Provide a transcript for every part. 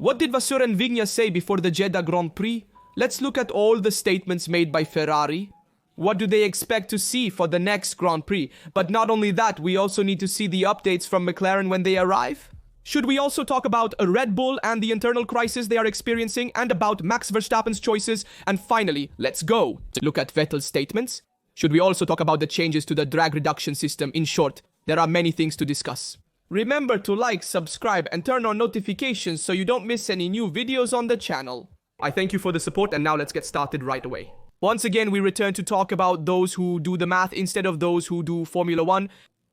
What did Vasseur and Vigna say before the Jeddah Grand Prix? Let's look at all the statements made by Ferrari. What do they expect to see for the next Grand Prix? But not only that, we also need to see the updates from McLaren when they arrive. Should we also talk about a Red Bull and the internal crisis they are experiencing, and about Max Verstappen's choices? And finally, let's go to look at Vettel's statements. Should we also talk about the changes to the drag reduction system? In short, there are many things to discuss. Remember to like, subscribe, and turn on notifications so you don't miss any new videos on the channel. I thank you for the support, and now let's get started right away. Once again, we return to talk about those who do the math instead of those who do Formula 1.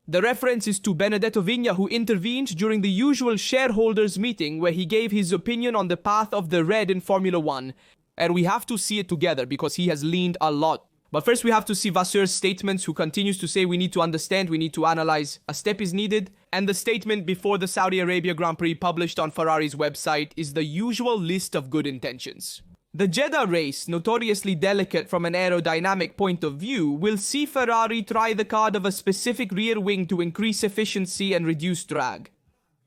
The reference is to Benedetto Vigna, who intervened during the usual shareholders meeting where he gave his opinion on the path of the red in Formula 1. And we have to see it together because he has leaned a lot. But first we have to see Vasseur's statements, who continues to say we need to understand, we need to analyze, a step is needed. And the statement before the Saudi Arabia Grand Prix published on Ferrari's website is the usual list of good intentions. The Jeddah race, notoriously delicate from an aerodynamic point of view, will see Ferrari try the card of a specific rear wing to increase efficiency and reduce drag.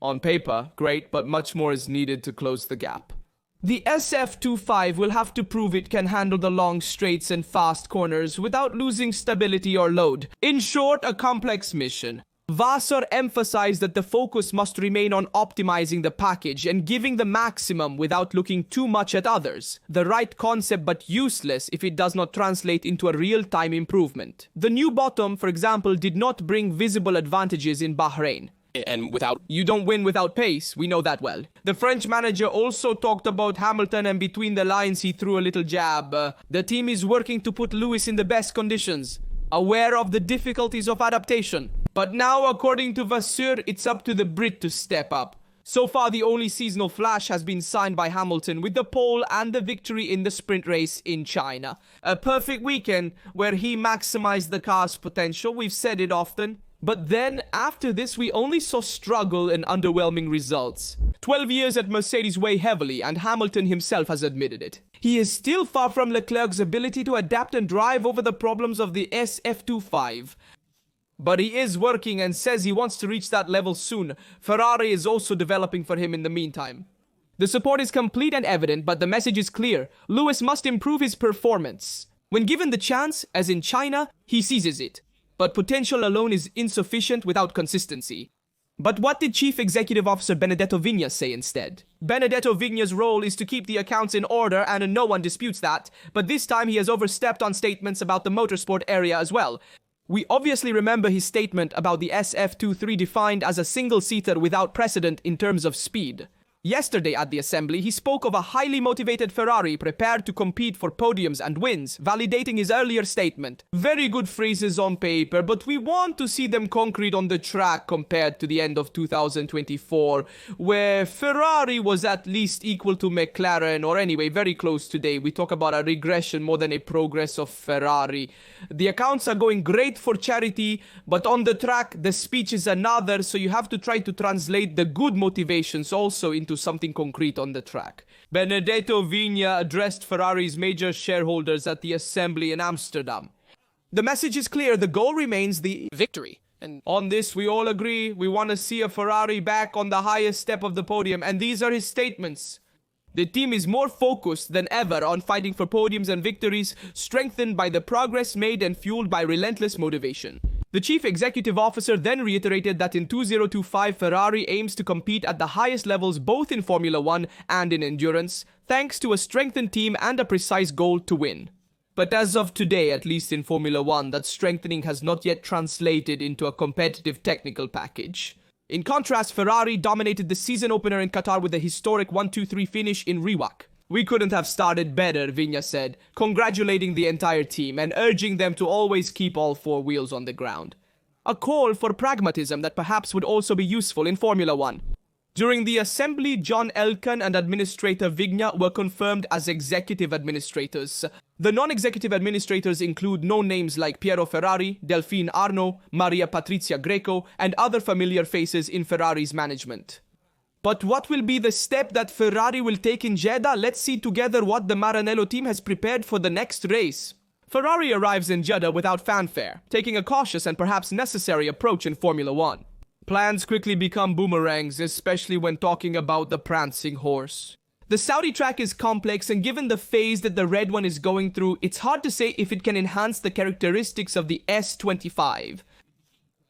On paper, great, but much more is needed to close the gap. The SF25 will have to prove it can handle the long straights and fast corners without losing stability or load. In short, a complex mission. Vasseur emphasized that the focus must remain on optimizing the package and giving the maximum without looking too much at others. The right concept, but useless if it does not translate into a real-time improvement. The new bottom, for example, did not bring visible advantages in Bahrain. And you don't win without pace, we know that well. The French manager also talked about Hamilton, and between the lines he threw a little jab. The team is working to put Lewis in the best conditions, aware of the difficulties of adaptation. But now, according to Vasseur, it's up to the Brit to step up. So far, the only seasonal flash has been signed by Hamilton with the pole and the victory in the sprint race in China. A perfect weekend where he maximized the car's potential, we've said it often. But then, after this, we only saw struggle and underwhelming results. 12 years at Mercedes weigh heavily, and Hamilton himself has admitted it. He is still far from Leclerc's ability to adapt and drive over the problems of the SF25. But he is working and says he wants to reach that level soon. Ferrari is also developing for him in the meantime. The support is complete and evident, but the message is clear. Lewis must improve his performance. When given the chance, as in China, he seizes it. But potential alone is insufficient without consistency. But what did Chief Executive Officer Benedetto Vigna say instead? Benedetto Vigna's role is to keep the accounts in order, and no one disputes that. But this time he has overstepped on statements about the motorsport area as well. We obviously remember his statement about the SF23 defined as a single-seater without precedent in terms of speed. Yesterday at the assembly, he spoke of a highly motivated Ferrari prepared to compete for podiums and wins, validating his earlier statement. Very good phrases on paper, but we want to see them concrete on the track compared to the end of 2024, where Ferrari was at least equal to McLaren, or anyway, very close today. We talk about a regression more than a progress of Ferrari. The accounts are going great for charity, but on the track, the speech is another, so you have to try to translate the good motivations also into something concrete on the track. Benedetto Vigna addressed Ferrari's major shareholders at the assembly in Amsterdam. The message is clear, the goal remains the victory. And on this we all agree, we want to see a Ferrari back on the highest step of the podium, and these are his statements. The team is more focused than ever on fighting for podiums and victories, strengthened by the progress made and fueled by relentless motivation. The chief executive officer then reiterated that in 2025 Ferrari aims to compete at the highest levels both in Formula 1 and in endurance, thanks to a strengthened team and a precise goal to win. But as of today, at least in Formula 1, that strengthening has not yet translated into a competitive technical package. In contrast, Ferrari dominated the season opener in Qatar with a historic 1-2-3 finish in Riwak. We couldn't have started better, Vigna said, congratulating the entire team and urging them to always keep all four wheels on the ground. A call for pragmatism that perhaps would also be useful in Formula 1. During the assembly, John Elkann and Administrator Vigna were confirmed as executive administrators. The non-executive administrators include known names like Piero Ferrari, Delphine Arnaud, Maria Patrizia Greco, and other familiar faces in Ferrari's management. But what will be the step that Ferrari will take in Jeddah? Let's see together what the Maranello team has prepared for the next race. Ferrari arrives in Jeddah without fanfare, taking a cautious and perhaps necessary approach in Formula 1. Plans quickly become boomerangs, especially when talking about the prancing horse. The Saudi track is complex, and given the phase that the red one is going through, it's hard to say if it can enhance the characteristics of the S25.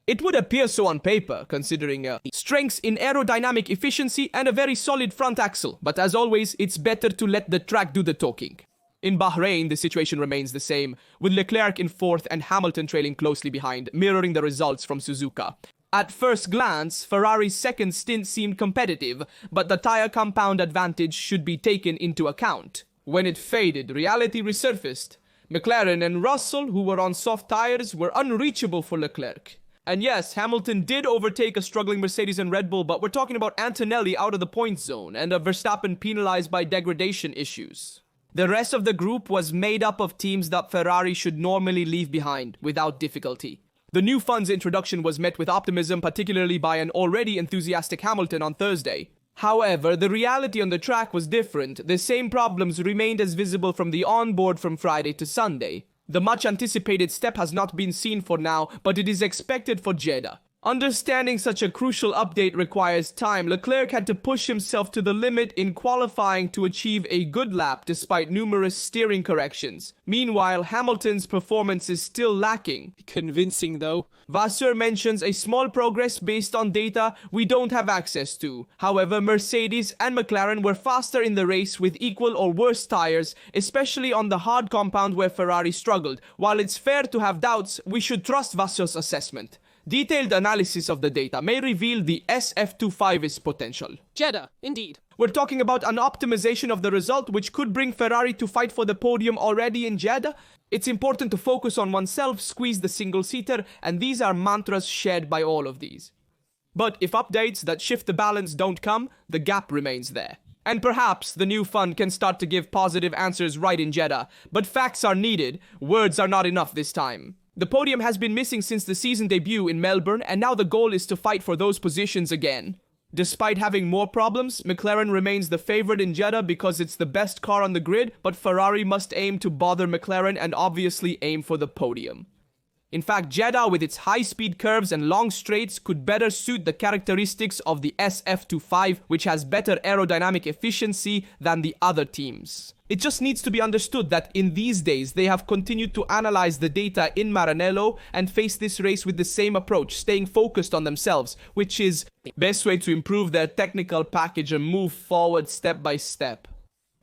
It would appear so on paper, considering strengths in aerodynamic efficiency and a very solid front axle, but as always, it's better to let the track do the talking. In Bahrain, the situation remains the same, with Leclerc in 4th and Hamilton trailing closely behind, mirroring the results from Suzuka. At first glance, Ferrari's second stint seemed competitive, but the tyre compound advantage should be taken into account. When it faded, reality resurfaced. McLaren and Russell, who were on soft tyres, were unreachable for Leclerc. And yes, Hamilton did overtake a struggling Mercedes and Red Bull, but we're talking about Antonelli out of the point zone and a Verstappen penalized by degradation issues. The rest of the group was made up of teams that Ferrari should normally leave behind without difficulty. The new fun's introduction was met with optimism, particularly by an already enthusiastic Hamilton on Thursday. However, the reality on the track was different. The same problems remained as visible from the onboard from Friday to Sunday. The much-anticipated step has not been seen for now, but it is expected for Jeddah. Understanding such a crucial update requires time. Leclerc had to push himself to the limit in qualifying to achieve a good lap despite numerous steering corrections. Meanwhile, Hamilton's performance is still lacking. Convincing though. Vasseur mentions a small progress based on data we don't have access to. However, Mercedes and McLaren were faster in the race with equal or worse tires, especially on the hard compound where Ferrari struggled. While it's fair to have doubts, we should trust Vasseur's assessment. Detailed analysis of the data may reveal the SF25's potential. Jeddah, indeed. We're talking about an optimization of the result which could bring Ferrari to fight for the podium already in Jeddah. It's important to focus on oneself, squeeze the single-seater, and these are mantras shared by all of these. But if updates that shift the balance don't come, the gap remains there. And perhaps the new fund can start to give positive answers right in Jeddah. But facts are needed, words are not enough this time. The podium has been missing since the season debut in Melbourne, and now the goal is to fight for those positions again. Despite having more problems, McLaren remains the favorite in Jeddah because it's the best car on the grid, but Ferrari must aim to bother McLaren and obviously aim for the podium. In fact, Jeddah with its high-speed curves and long straights could better suit the characteristics of the SF25, which has better aerodynamic efficiency than the other teams. It just needs to be understood that in these days, they have continued to analyze the data in Maranello and face this race with the same approach, staying focused on themselves, which is the best way to improve their technical package and move forward step by step.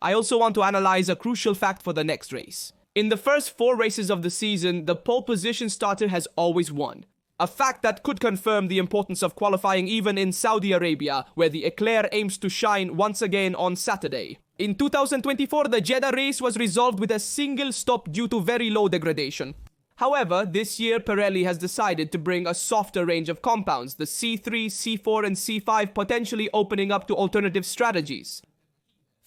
I also want to analyze a crucial fact for the next race. In the first 4 races of the season, the pole position starter has always won. A fact that could confirm the importance of qualifying even in Saudi Arabia, where the Leclerc aims to shine once again on Saturday. In 2024, the Jeddah race was resolved with a single stop due to very low degradation. However, this year Pirelli has decided to bring a softer range of compounds, the C3, C4 and C5 potentially opening up to alternative strategies.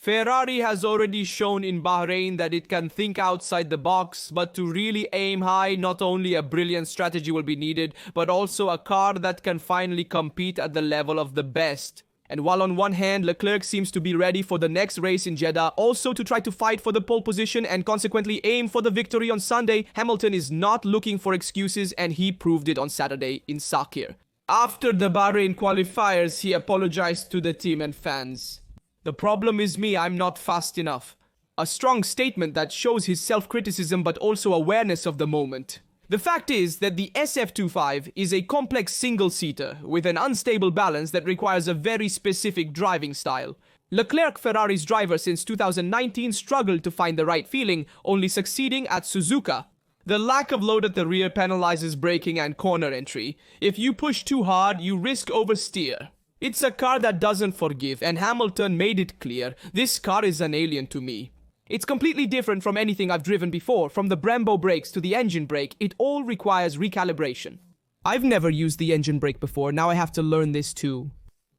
Ferrari has already shown in Bahrain that it can think outside the box, but to really aim high, not only a brilliant strategy will be needed, but also a car that can finally compete at the level of the best. And while on one hand, Leclerc seems to be ready for the next race in Jeddah, also to try to fight for the pole position and consequently aim for the victory on Sunday, Hamilton is not looking for excuses, and he proved it on Saturday in Sakhir. After the Bahrain qualifiers, he apologized to the team and fans. The problem is me, I'm not fast enough. A strong statement that shows his self-criticism but also awareness of the moment. The fact is that the SF25 is a complex single-seater with an unstable balance that requires a very specific driving style. Leclerc, Ferrari's driver since 2019, struggled to find the right feeling, only succeeding at Suzuka. The lack of load at the rear penalizes braking and corner entry. If you push too hard, you risk oversteer. It's a car that doesn't forgive, and Hamilton made it clear, this car is an alien to me. It's completely different from anything I've driven before, from the Brembo brakes to the engine brake, it all requires recalibration. I've never used the engine brake before, now I have to learn this too,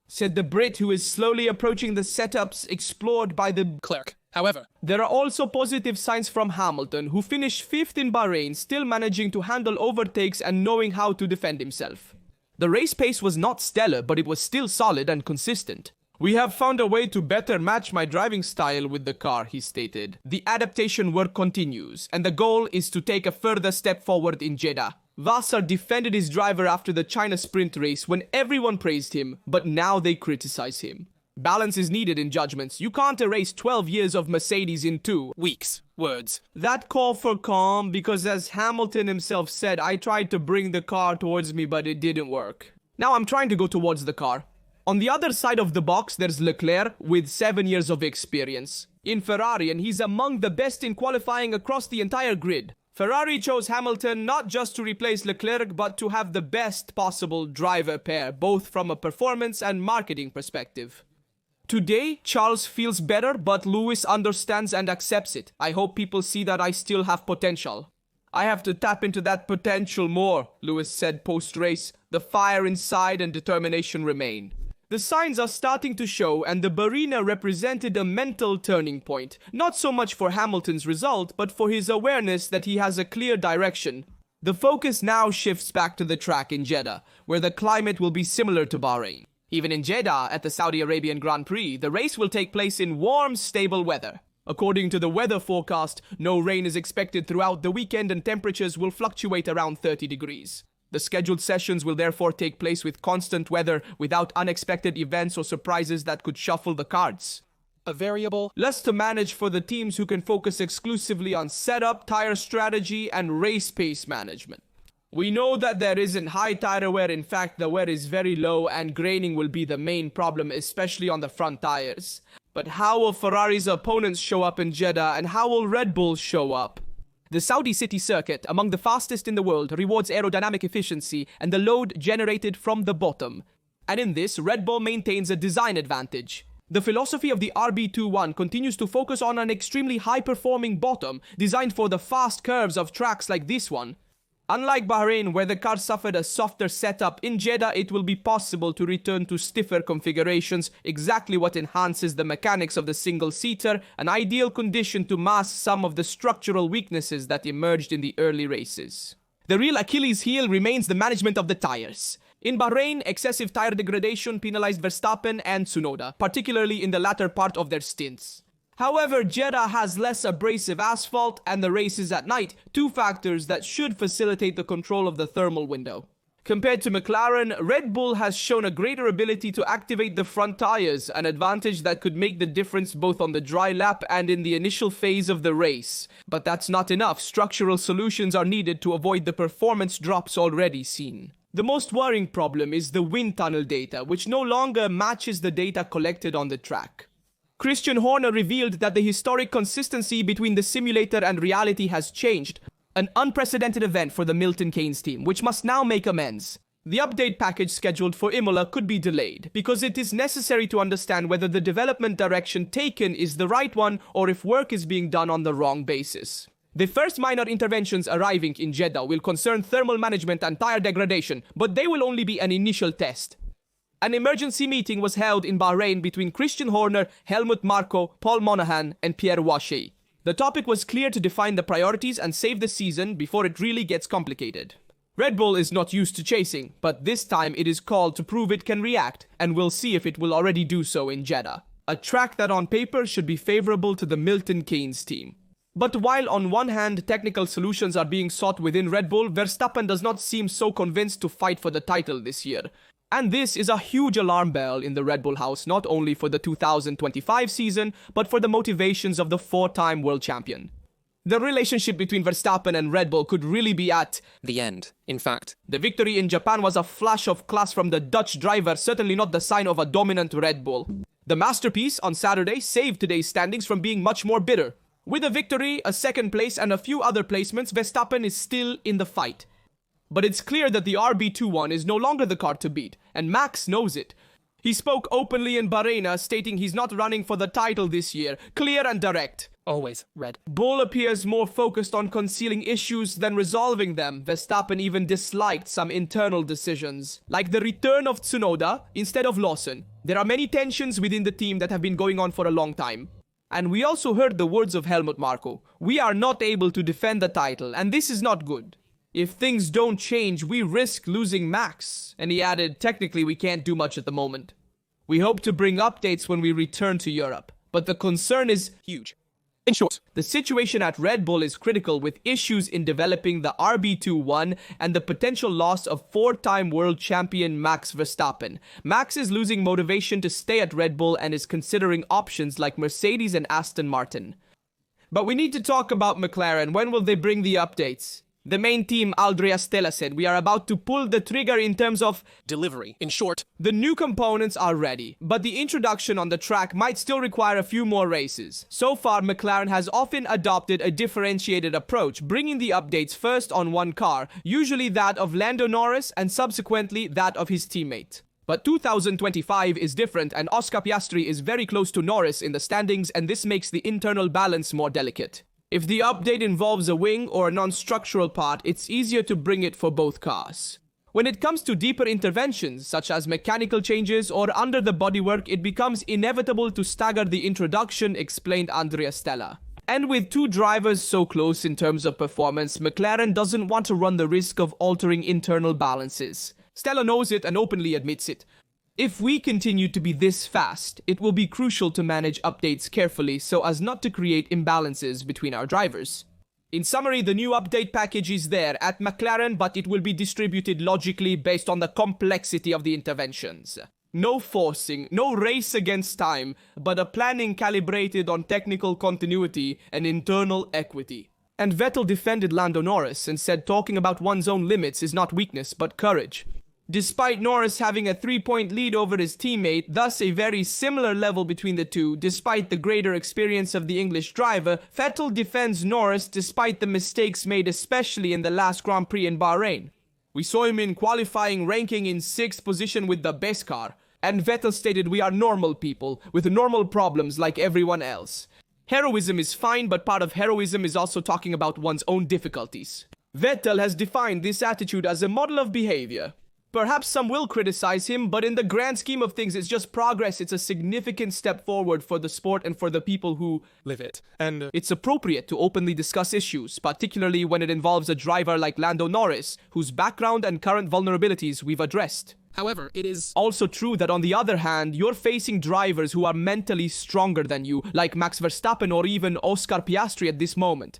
said the Brit who is slowly approaching the setups explored by the Leclerc. However, there are also positive signs from Hamilton, who finished 5th in Bahrain, still managing to handle overtakes and knowing how to defend himself. The race pace was not stellar, but it was still solid and consistent. We have found a way to better match my driving style with the car, he stated. The adaptation work continues, and the goal is to take a further step forward in Jeddah. Vassar defended his driver after the China sprint race when everyone praised him, but now they criticize him. Balance is needed in judgments. You can't erase 12 years of Mercedes in 2 weeks. Words. That call for calm, because as Hamilton himself said, I tried to bring the car towards me, but it didn't work. Now I'm trying to go towards the car. On the other side of the box, there's Leclerc with 7 years of experience in Ferrari, and he's among the best in qualifying across the entire grid. Ferrari chose Hamilton not just to replace Leclerc, but to have the best possible driver pair, both from a performance and marketing perspective. Today, Charles feels better, but Lewis understands and accepts it. I hope people see that I still have potential. I have to tap into that potential more, Lewis said post-race. The fire inside and determination remain. The signs are starting to show, and the Barina represented a mental turning point. Not so much for Hamilton's result, but for his awareness that he has a clear direction. The focus now shifts back to the track in Jeddah, where the climate will be similar to Bahrain. Even in Jeddah, at the Saudi Arabian Grand Prix, the race will take place in warm, stable weather. According to the weather forecast, no rain is expected throughout the weekend and temperatures will fluctuate around 30 degrees. The scheduled sessions will therefore take place with constant weather, without unexpected events or surprises that could shuffle the cards. A variable. Less to manage for the teams who can focus exclusively on setup, tire strategy, and race pace management. We know that there isn't high tire wear. In fact, the wear is very low and graining will be the main problem, especially on the front tires. But how will Ferrari's opponents show up in Jeddah, and how will Red Bull show up? The Saudi city circuit, among the fastest in the world, rewards aerodynamic efficiency and the load generated from the bottom. And in this, Red Bull maintains a design advantage. The philosophy of the RB21 continues to focus on an extremely high-performing bottom, designed for the fast curves of tracks like this one. Unlike Bahrain, where the car suffered a softer setup, in Jeddah it will be possible to return to stiffer configurations, exactly what enhances the mechanics of the single-seater, an ideal condition to mask some of the structural weaknesses that emerged in the early races. The real Achilles heel remains the management of the tires. In Bahrain, excessive tire degradation penalized Verstappen and Tsunoda, particularly in the latter part of their stints. However, Jeddah has less abrasive asphalt and the race is at night, 2 factors that should facilitate the control of the thermal window. Compared to McLaren, Red Bull has shown a greater ability to activate the front tires, an advantage that could make the difference both on the dry lap and in the initial phase of the race. But that's not enough. Structural solutions are needed to avoid the performance drops already seen. The most worrying problem is the wind tunnel data, which no longer matches the data collected on the track. Christian Horner revealed that the historic consistency between the simulator and reality has changed, an unprecedented event for the Milton Keynes team, which must now make amends. The update package scheduled for Imola could be delayed, because it is necessary to understand whether the development direction taken is the right one or if work is being done on the wrong basis. The first minor interventions arriving in Jeddah will concern thermal management and tire degradation, but they will only be an initial test. An emergency meeting was held in Bahrain between Christian Horner, Helmut Marko, Paul Monahan, and Pierre Wache. The topic was clear to define the priorities and save the season before it really gets complicated. Red Bull is not used to chasing, but this time it is called to prove it can react, and we'll see if it will already do so in Jeddah. A track that on paper should be favorable to the Milton Keynes team. But while on one hand technical solutions are being sought within Red Bull, Verstappen does not seem so convinced to fight for the title this year. And this is a huge alarm bell in the Red Bull house, not only for the 2025 season, but for the motivations of the 4-time world champion. The relationship between Verstappen and Red Bull could really be at the end. In fact, the victory in Japan was a flash of class from the Dutch driver, certainly not the sign of a dominant Red Bull. The masterpiece on Saturday saved today's standings from being much more bitter. With a victory, a second place, and a few other placements, Verstappen is still in the fight. But it's clear that the RB21 is no longer the car to beat, and Max knows it. He spoke openly in Bahrain, stating he's not running for the title this year, clear and direct. Always Red Bull appears more focused on concealing issues than resolving them. Verstappen even disliked some internal decisions, like the return of Tsunoda instead of Lawson. There are many tensions within the team that have been going on for a long time. And we also heard the words of Helmut Marko. We are not able to defend the title, and this is not good. If things don't change, we risk losing Max. And he added, technically we can't do much at the moment. We hope to bring updates when we return to Europe. But the concern is huge. In short, The situation at Red Bull is critical, with issues in developing the RB21 and the potential loss of four-time world champion Max Verstappen. Max is losing motivation to stay at Red Bull and is considering options like Mercedes and Aston Martin. But we need to talk about McLaren. When will they bring the updates? The main team, Andrea Stella, said, "We are about to pull the trigger in terms of delivery. In short, the new components are ready, but the introduction on the track might still require a few more races." So far, McLaren has often adopted a differentiated approach, bringing the updates first on one car, usually that of Lando Norris and subsequently that of his teammate. But 2025 is different, and Oscar Piastri is very close to Norris in the standings, and this makes the internal balance more delicate. If the update involves a wing or a non-structural part, it's easier to bring it for both cars. When it comes to deeper interventions, such as mechanical changes or under the bodywork, it becomes inevitable to stagger the introduction, explained Andrea Stella. And with two drivers so close in terms of performance, McLaren doesn't want to run the risk of altering internal balances. Stella knows it and openly admits it. If we continue to be this fast, it will be crucial to manage updates carefully so as not to create imbalances between our drivers. In summary, the new update package is there at McLaren, but it will be distributed logically based on the complexity of the interventions. No forcing, no race against time, but a planning calibrated on technical continuity and internal equity. And Vettel defended Lando Norris and said talking about one's own limits is not weakness but courage. Despite Norris having a 3-point lead over his teammate, thus a very similar level between the two, despite the greater experience of the English driver, Vettel defends Norris despite the mistakes made especially in the last Grand Prix in Bahrain. "We saw him in qualifying ranking in 6th position with the best car, and Vettel stated we are normal people, with normal problems like everyone else. Heroism is fine, but part of heroism is also talking about one's own difficulties." Vettel has defined this attitude as a model of behavior. Perhaps some will criticize him, but in the grand scheme of things, it's just progress. It's a significant step forward for the sport and for the people who live it. And it's appropriate to openly discuss issues, particularly when it involves a driver like Lando Norris, whose background and current vulnerabilities we've addressed. However, it is also true that on the other hand, you're facing drivers who are mentally stronger than you, like Max Verstappen or even Oscar Piastri at this moment.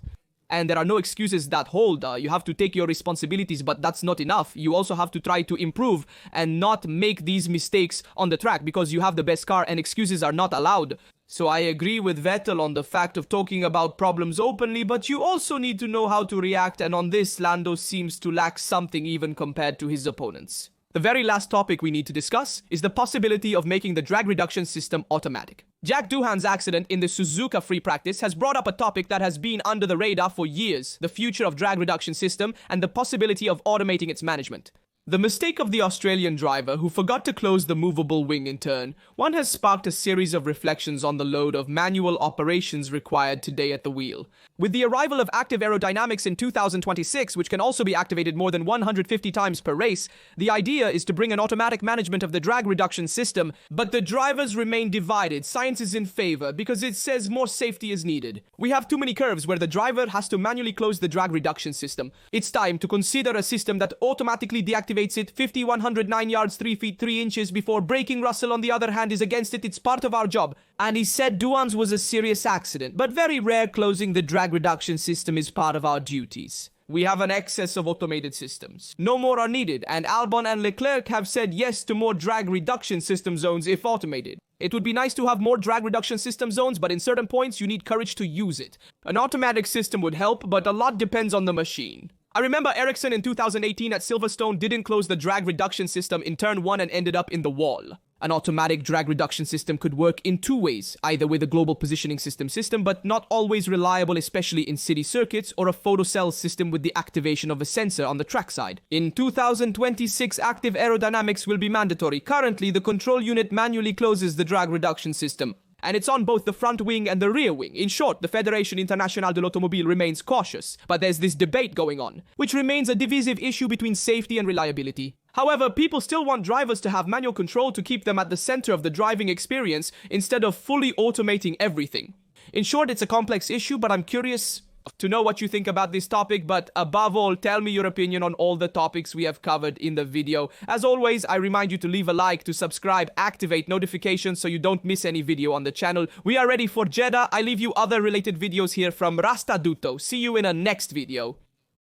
And there are no excuses that hold. You have to take your responsibilities, but that's not enough. You also have to try to improve and not make these mistakes on the track because you have the best car and excuses are not allowed. So I agree with Vettel on the fact of talking about problems openly, but you also need to know how to react, and on this, Lando seems to lack something even compared to his opponents. The very last topic we need to discuss is the possibility of making the drag reduction system automatic. Jack Doohan's accident in the Suzuka free practice has brought up a topic that has been under the radar for years: the future of drag reduction system and the possibility of automating its management. The mistake of the Australian driver who forgot to close the movable wing in turn 1 has sparked a series of reflections on the load of manual operations required today at the wheel. With the arrival of active aerodynamics in 2026, which can also be activated more than 150 times per race, the idea is to bring an automatic management of the drag reduction system, but the drivers remain divided. Science is in favor because it says more safety is needed. We have too many curves where the driver has to manually close the drag reduction system. It's time to consider a system that automatically deactivates it 50, 109 yards, 3 feet, 3 inches before braking. Russell, on the other hand, is against it. It's part of our job. And he said Doohan's was a serious accident, but very rare. Closing the drag reduction system is part of our duties. We have an excess of automated systems. No more are needed, and Albon and Leclerc have said yes to more drag reduction system zones if automated. It would be nice to have more drag reduction system zones, but in certain points you need courage to use it. An automatic system would help, but a lot depends on the machine. I remember Ericsson in 2018 at Silverstone didn't close the drag reduction system in turn 1 and ended up in the wall. An automatic drag reduction system could work in 2 ways, either with a global positioning system, but not always reliable, especially in city circuits, or a photocell system with the activation of a sensor on the trackside. In 2026, active aerodynamics will be mandatory. Currently, the control unit manually closes the drag reduction system, and it's on both the front wing and the rear wing. In short, the Fédération Internationale de l'Automobile remains cautious, but there's this debate going on, which remains a divisive issue between safety and reliability. However, people still want drivers to have manual control to keep them at the center of the driving experience instead of fully automating everything. In short, it's a complex issue, but I'm curious, to know what you think about this topic, but above all, tell me your opinion on all the topics we have covered in the video. As always, I remind you to leave a like, to subscribe, activate notifications so you don't miss any video on the channel. We are ready for Jeddah. I leave you other related videos here from Rastaduto. See you in a next video.